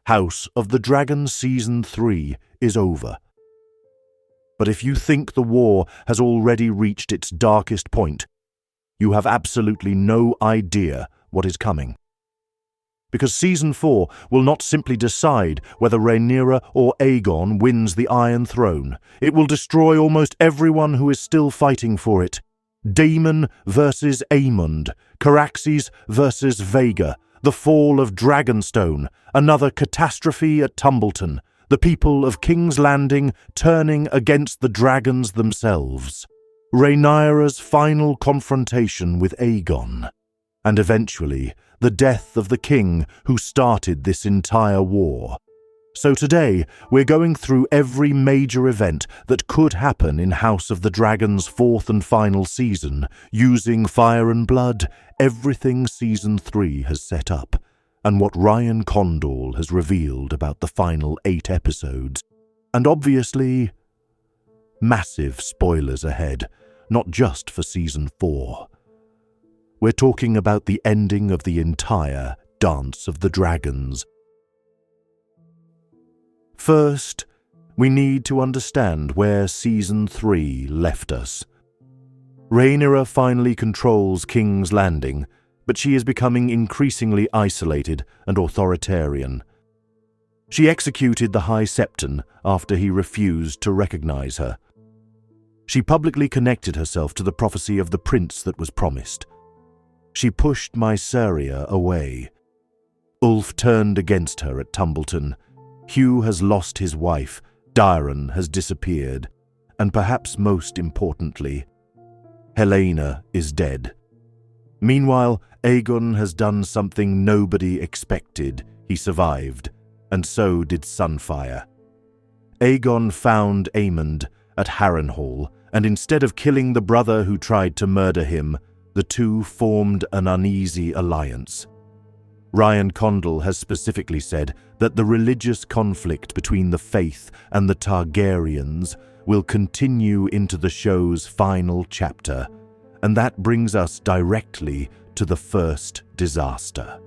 House of the Dragon Season 3 is over. But if you think the war has already reached its darkest point, you have absolutely no idea what is coming. Because Season 4 will not simply decide whether Rhaenyra or Aegon wins the Iron Throne. It will destroy almost everyone who is still fighting for it. Daemon versus Aemond, Caraxes versus Vhagar, the fall of Dragonstone, another catastrophe at Tumbleton, the people of King's Landing turning against the dragons themselves, Rhaenyra's final confrontation with Aegon, and eventually the death of the king who started this entire war. So today, we're going through every major event that could happen in House of the Dragon's fourth and final season, using Fire and Blood, everything Season 3 has set up, and what Ryan Condal has revealed about the final 8 episodes. And obviously, massive spoilers ahead, not just for Season 4. We're talking about the ending of the entire Dance of the Dragons. First, we need to understand where Season 3 left us. Rhaenyra finally controls King's Landing, but she is becoming increasingly isolated and authoritarian. She executed the High Septon after he refused to recognize her. She publicly connected herself to the prophecy of the prince that was promised. She pushed Mysaria away. Ulf turned against her at Tumbleton. Hugh has lost his wife, Daeron has disappeared, and perhaps most importantly, Helaena is dead. Meanwhile, Aegon has done something nobody expected. He survived, and so did Sunfyre. Aegon found Aemond at Harrenhal, and instead of killing the brother who tried to murder him, the two formed an uneasy alliance. Ryan Condal has specifically said that the religious conflict between the Faith and the Targaryens will continue into the show's final chapter, and that brings us directly to the first disaster.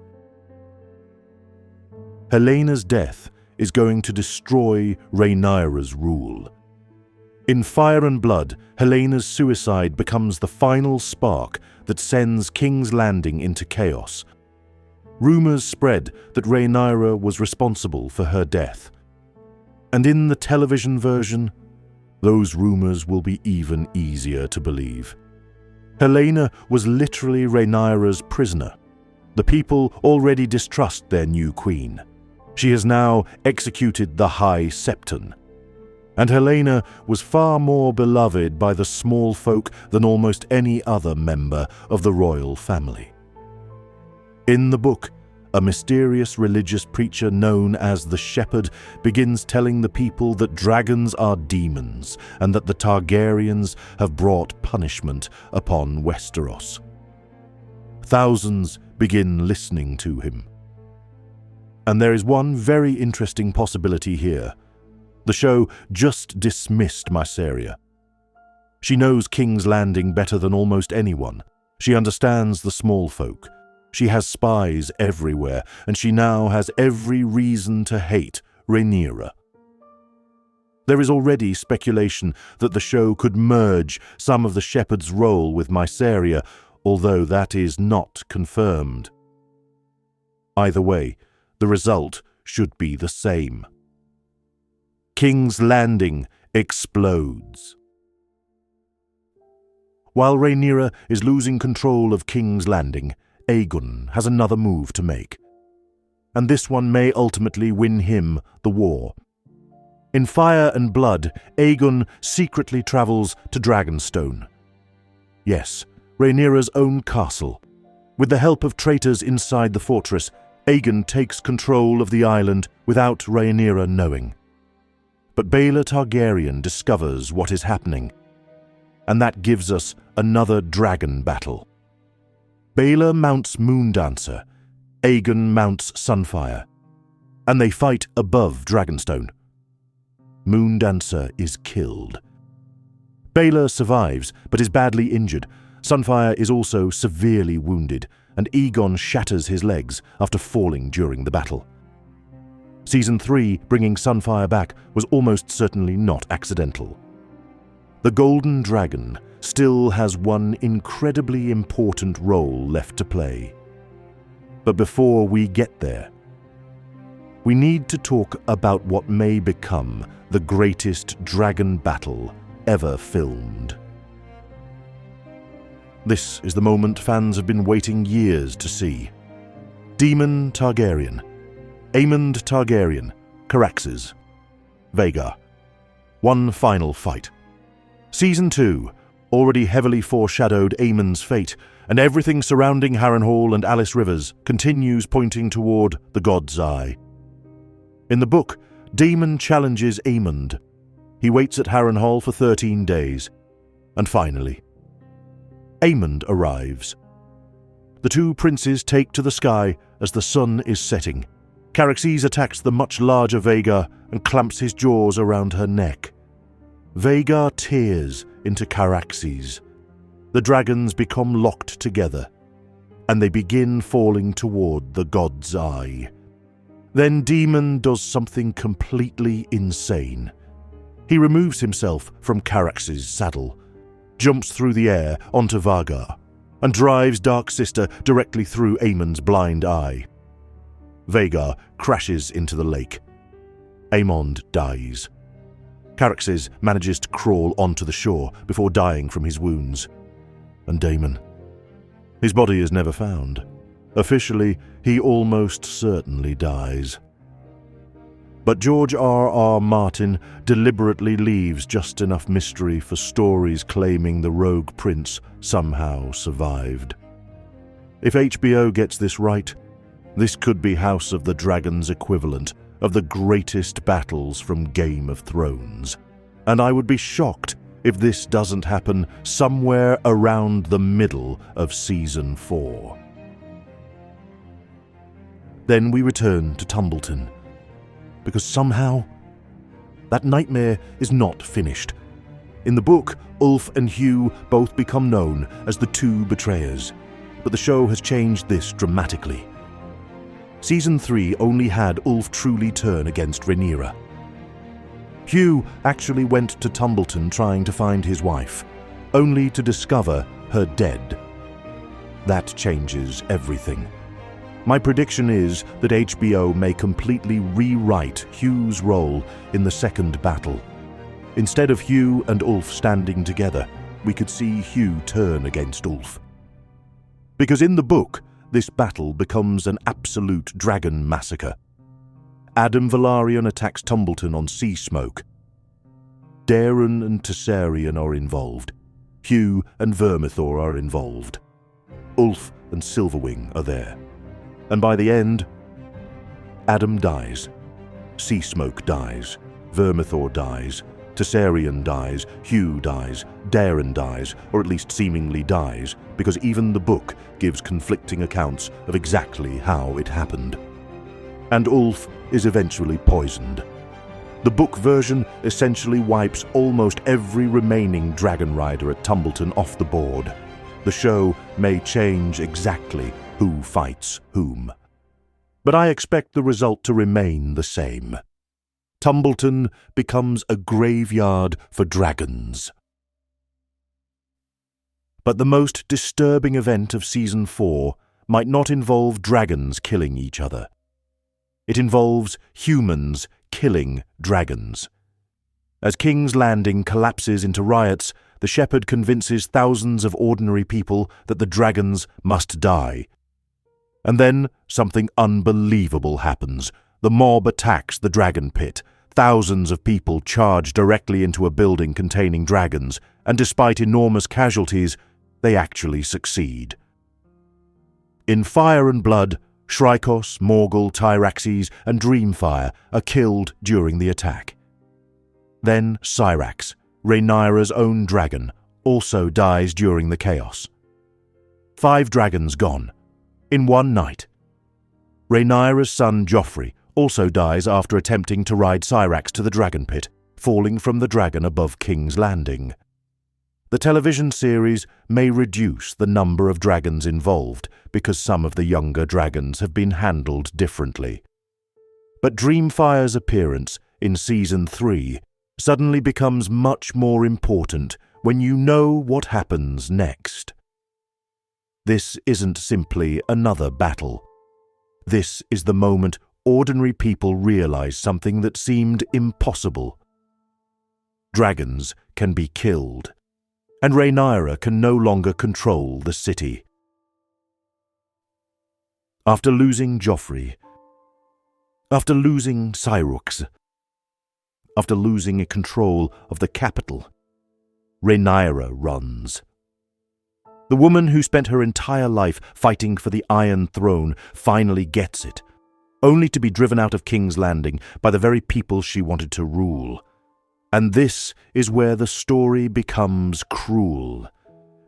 Helena's death is going to destroy Rhaenyra's rule. In Fire and Blood, Helena's suicide becomes the final spark that sends King's Landing into chaos. Rumors spread that Rhaenyra was responsible for her death. And in the television version, those rumors will be even easier to believe. Helaena was literally Rhaenyra's prisoner. The people already distrust their new queen. She has now executed the High Septon. And Helaena was far more beloved by the small folk than almost any other member of the royal family. In the book, a mysterious religious preacher known as the Shepherd begins telling the people that dragons are demons and that the Targaryens have brought punishment upon Westeros. Thousands begin listening to him. And there is one very interesting possibility here. The show just dismissed Mysaria. She knows King's Landing better than almost anyone. She understands the small folk. She has spies everywhere, and she now has every reason to hate Rhaenyra. There is already speculation that the show could merge some of the Shepherd's role with Mysaria, although that is not confirmed. Either way, the result should be the same. King's Landing explodes. While Rhaenyra is losing control of King's Landing, Aegon has another move to make. And this one may ultimately win him the war. In Fire and Blood, Aegon secretly travels to Dragonstone. Yes, Rhaenyra's own castle. With the help of traitors inside the fortress, Aegon takes control of the island without Rhaenyra knowing. But Baela Targaryen discovers what is happening, and that gives us another dragon battle. Baela mounts Moondancer, Aegon mounts Sunfyre, and they fight above Dragonstone. Moondancer is killed. Baela survives, but is badly injured. Sunfyre is also severely wounded, and Aegon shatters his legs after falling during the battle. Season 3 bringing Sunfyre back was almost certainly not accidental. The Golden Dragon still has one incredibly important role left to play. But before we get there, we need to talk about what may become the greatest dragon battle ever filmed. This is the moment fans have been waiting years to see. Daemon Targaryen, Aemond Targaryen, Caraxes, Vhagar. One final fight. Season 2 already heavily foreshadowed Aemond's fate, and everything surrounding Harrenhal and Alice Rivers continues pointing toward the God's Eye. In the book, Daemon challenges Aemond. He waits at Harrenhal for 13 days, and finally, Aemond arrives. The two princes take to the sky as the sun is setting. Caraxes attacks the much larger Vhagar and clamps his jaws around her neck. Vhagar tears into Caraxes. The dragons become locked together, and they begin falling toward the God's Eye. Then Daemon does something completely insane. He removes himself from Caraxes' saddle, jumps through the air onto Vhagar, and drives Dark Sister directly through Aemond's blind eye. Vhagar crashes into the lake. Aemond dies. Caraxes manages to crawl onto the shore before dying from his wounds. And Daemon. His body is never found. Officially, he almost certainly dies. But George R.R. Martin deliberately leaves just enough mystery for stories claiming the rogue prince somehow survived. If HBO gets this right, this could be House of the Dragon's equivalent of the greatest battles from Game of Thrones. And I would be shocked if this doesn't happen somewhere around the middle of Season 4. Then we return to Tumbleton, because somehow that nightmare is not finished. In the book, Ulf and Hugh both become known as the two betrayers, but the show has changed this dramatically. Season 3 only had Ulf truly turn against Rhaenyra. Hugh actually went to Tumbleton trying to find his wife, only to discover her dead. That changes everything. My prediction is that HBO may completely rewrite Hugh's role in the second battle. Instead of Hugh and Ulf standing together, we could see Hugh turn against Ulf. Because in the book, this battle becomes an absolute dragon massacre. Adam Velaryon attacks Tumbleton on sea smoke. Daemon and Targaryen are involved. Hugh and Vermithor are involved. Ulf and Silverwing are there. And by the end, Adam dies. Sea smoke dies. Vermithor dies. Targaryen dies. Hugh dies. Daemon dies, or at least seemingly dies, because even the book gives conflicting accounts of exactly how it happened. And Ulf is eventually poisoned. The book version essentially wipes almost every remaining dragon rider at Tumbleton off the board. The show may change exactly who fights whom. But I expect the result to remain the same. Tumbleton becomes a graveyard for dragons. But the most disturbing event of Season 4 might not involve dragons killing each other. It involves humans killing dragons. As King's Landing collapses into riots, the shepherd convinces thousands of ordinary people that the dragons must die. And then something unbelievable happens. The mob attacks the Dragonpit. Thousands of people charge directly into a building containing dragons, and despite enormous casualties, they actually succeed. In Fire and Blood, Shrykos, Morgul, Tyraxes, and Dreamfire are killed during the attack. Then Syrax, Rhaenyra's own dragon, also dies during the chaos. 5 dragons gone, in one night. Rhaenyra's son Joffrey also dies after attempting to ride Syrax to the Dragonpit, falling from the dragon above King's Landing. The television series may reduce the number of dragons involved because some of the younger dragons have been handled differently. But Dreamfire's appearance in Season 3 suddenly becomes much more important when you know what happens next. This isn't simply another battle. This is the moment ordinary people realize something that seemed impossible. Dragons can be killed, and Rhaenyra can no longer control the city. After losing Joffrey, after losing Syrox, after losing control of the capital, Rhaenyra runs. The woman who spent her entire life fighting for the Iron Throne finally gets it, only to be driven out of King's Landing by the very people she wanted to rule. And this is where the story becomes cruel,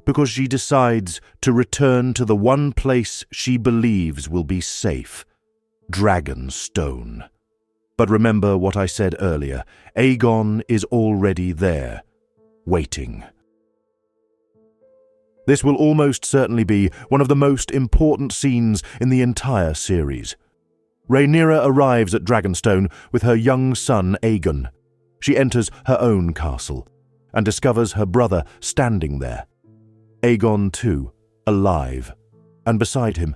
because she decides to return to the one place she believes will be safe, Dragonstone. But remember what I said earlier, Aegon is already there, waiting. This will almost certainly be one of the most important scenes in the entire series. Rhaenyra arrives at Dragonstone with her young son Aegon. She enters her own castle and discovers her brother standing there. Aegon II, alive, and beside him,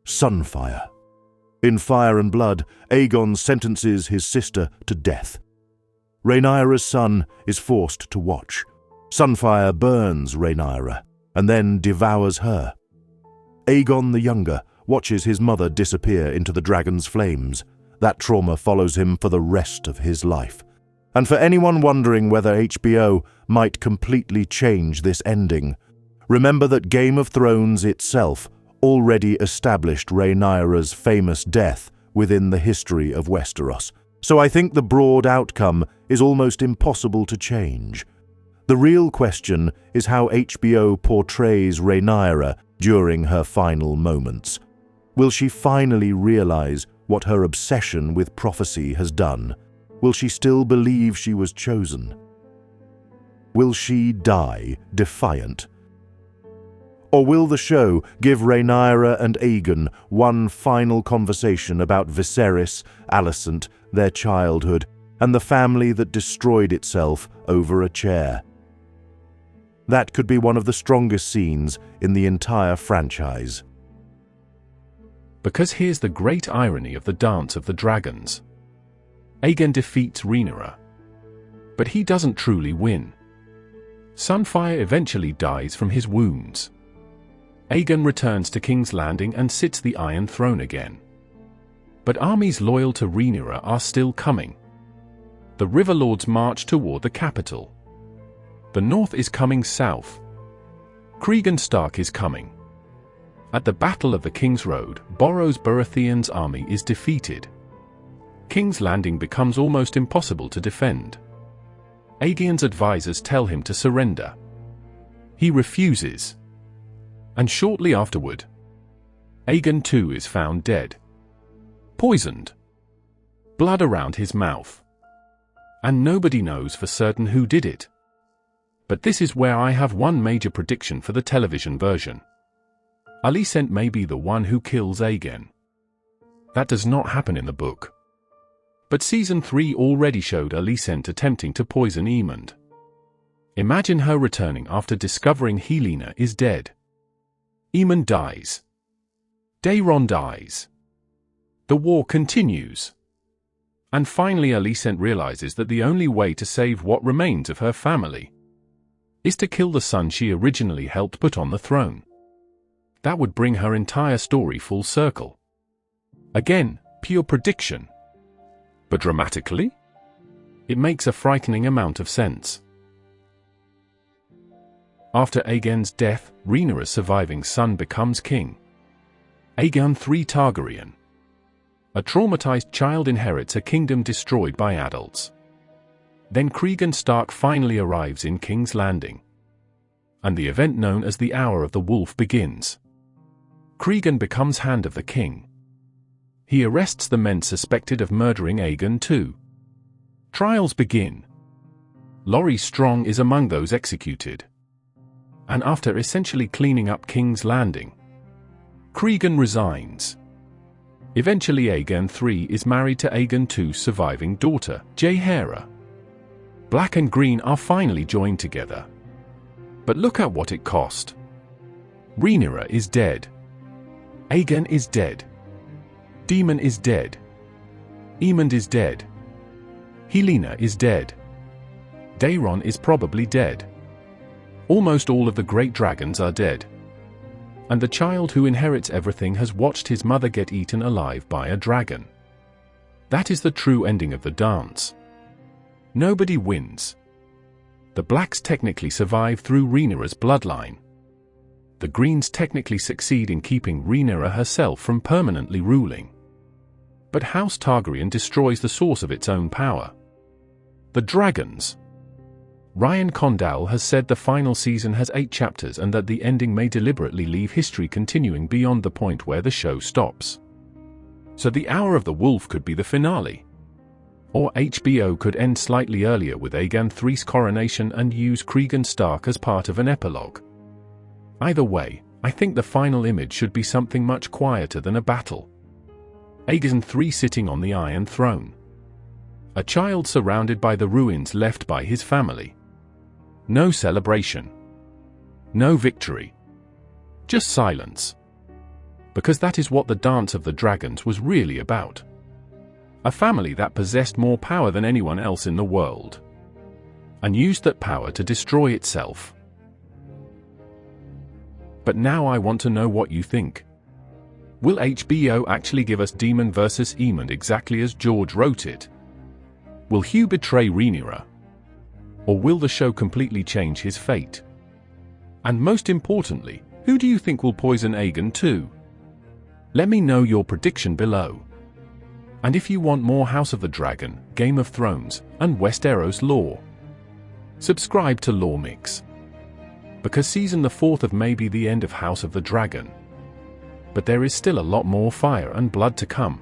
Sunfyre. In Fire and Blood, Aegon sentences his sister to death. Rhaenyra's son is forced to watch. Sunfyre burns Rhaenyra and then devours her. Aegon the Younger watches his mother disappear into the dragon's flames. That trauma follows him for the rest of his life. And for anyone wondering whether HBO might completely change this ending, remember that Game of Thrones itself already established Rhaenyra's famous death within the history of Westeros. So I think the broad outcome is almost impossible to change. The real question is how HBO portrays Rhaenyra during her final moments. Will she finally realize what her obsession with prophecy has done? Will she still believe she was chosen? Will she die defiant? Or will the show give Rhaenyra and Aegon one final conversation about Viserys, Alicent, their childhood, and the family that destroyed itself over a chair? That could be one of the strongest scenes in the entire franchise. Because here's the great irony of the Dance of the Dragons. Aegon defeats Rhaenyra, but he doesn't truly win. Sunfyre eventually dies from his wounds. Aegon returns to King's Landing and sits the Iron Throne again. But armies loyal to Rhaenyra are still coming. The River Lords march toward the capital. The North is coming south. Cregan Stark is coming. At the Battle of the King's Road, Borros Baratheon's army is defeated. King's Landing becomes almost impossible to defend. Aegon's advisors tell him to surrender. He refuses. And shortly afterward, Aegon II is found dead. Poisoned. Blood around his mouth. And nobody knows for certain who did it. But this is where I have one major prediction for the television version. Alicent may be the one who kills Aegon. That does not happen in the book. But Season 3 already showed Alicent attempting to poison Aemond. Imagine her returning after discovering Helena is dead. Aemond dies. Daemon dies. The war continues. And finally Alicent realizes that the only way to save what remains of her family is to kill the son she originally helped put on the throne. That would bring her entire story full circle. Again, pure prediction. But dramatically, it makes a frightening amount of sense. After Aegon's death, Rhaenyra's surviving son becomes king. Aegon III Targaryen. A traumatized child inherits a kingdom destroyed by adults. Then Cregan Stark finally arrives in King's Landing. And the event known as the Hour of the Wolf begins. Cregan becomes Hand of the King. He arrests the men suspected of murdering Aegon II. Trials begin. Laurie Strong is among those executed. And after essentially cleaning up King's Landing, Cregan resigns. Eventually Aegon III is married to Aegon II's surviving daughter, Rhaenyra. Black and green are finally joined together. But look at what it cost. Rhaenyra is dead. Aegon is dead. Daemon is dead. Aemond is dead. Rhaenyra is dead. Daemon is probably dead. Almost all of the great dragons are dead. And the child who inherits everything has watched his mother get eaten alive by a dragon. That is the true ending of the dance. Nobody wins. The blacks technically survive through Rhaenyra's bloodline. The greens technically succeed in keeping Rhaenyra herself from permanently ruling. But House Targaryen destroys the source of its own power. The dragons. Ryan Condal has said the final season has 8 chapters and that the ending may deliberately leave history continuing beyond the point where the show stops. So the Hour of the Wolf could be the finale. Or HBO could end slightly earlier with Aegon III's coronation and use Cregan Stark as part of an epilogue. Either way, I think the final image should be something much quieter than a battle. Aegon III sitting on the Iron Throne. A child surrounded by the ruins left by his family. No celebration. No victory. Just silence. Because that is what the Dance of the Dragons was really about. A family that possessed more power than anyone else in the world. And used that power to destroy itself. But now I want to know what you think. Will HBO actually give us Daemon vs. Aemond exactly as George wrote it? Will Hugh betray Rhaenyra? Or will the show completely change his fate? And most importantly, who do you think will poison Aegon II? Let me know your prediction below. And if you want more House of the Dragon, Game of Thrones, and Westeros lore, subscribe to Lore Mix. Because season the 4th of may be the end of House of the Dragon. But there is still a lot more fire and blood to come.